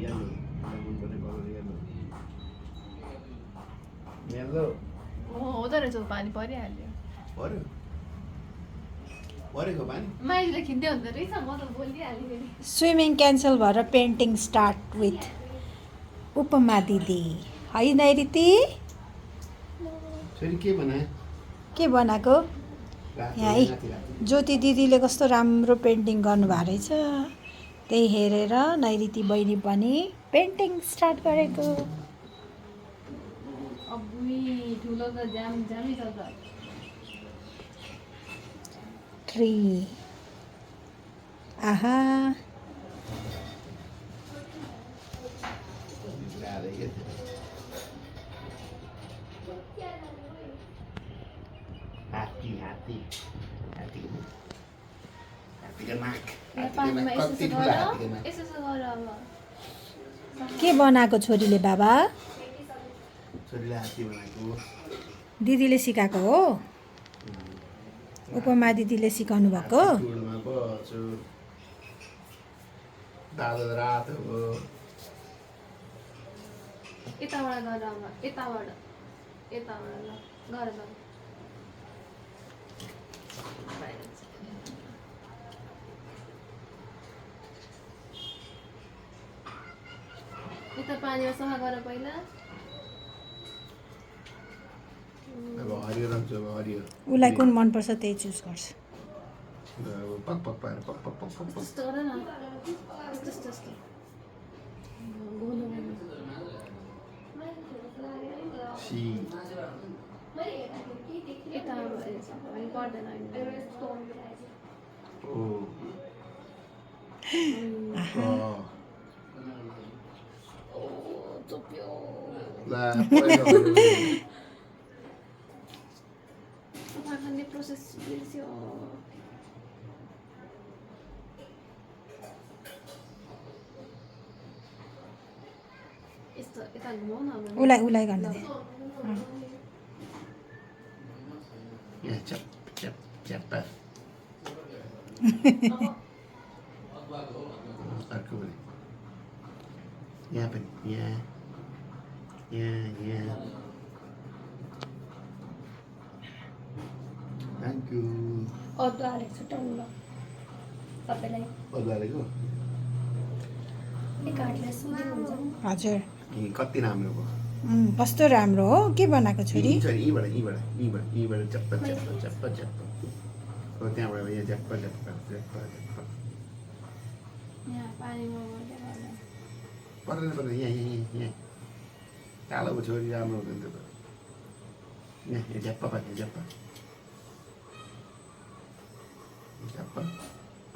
yellow. Yellow. हुँदो रहेछ पानी परिहाल्यो पऱ्यो परेको पानी माइजले खिच्दै हुँदो रहेछ म त बोलिहालेँ फेरि स्विमिङ क्यान्सल भएर पेन्टिङ स्टार्ट विथ उपमा दिदी है नैरिती फेरि के बनाए के बनाएको यहाँ है ज्योति दिदीले कस्तो राम्रो पेन्टिङ गर्नुभएको रहेछ त्यही हेरेर नैरिती बहिनी पनि पेन्टिङ स्टार्ट गरेको अब्बुई ठुलो त जामी छ त ट्री आहा हात्तीको नाक पानीमा कति यसो ठुलो गर हात्तीको नाक यसो गर अब के बनाएको छोरीले बाबा छोरीले हात्ती बनाएको दिदीले सिकाएको हो उपमा दिदीले सिकाउनु भएको टुलमा बस्छु दादो रातो हो यताबाट गर अब यताबाट ल गर यता पानीमा सफा गर पहिला अब हरियो रङ अब हरियो उसलाई कुन मनपर्छ त्यही चुज गर्छ अब पक पक पाएर पक पक पक पक पक त्यस्तो गर न त्यस्तो गोलो सी यता पर्दैन ओ चोप्यो ला पहिलो खाने प्रोसेस बिर्स्यो यस्तो यता घुमाउ न अब उसलाई गर्नु दे यहाँ चप चप चप अर्को पनि यहाँ पनि यहाँ थ्याङ्क यू अदुवा हालेको छु टल्लो सबैलाई अदुवा हालेको एक हातले सुँदै हुन्छ हजुर कति राम्रो भयो कस्तो राम्रो हो के बनाएको छोरी यीबाट चप्प हो त्यहाँबाट यहाँ झ्याप्प यहाँ पानीमा पर्दैन यहाँ कालो छोरी राम्रो हुँदैन त्यो त यहाँ झ्याप्प पाक्यो झ्याप्प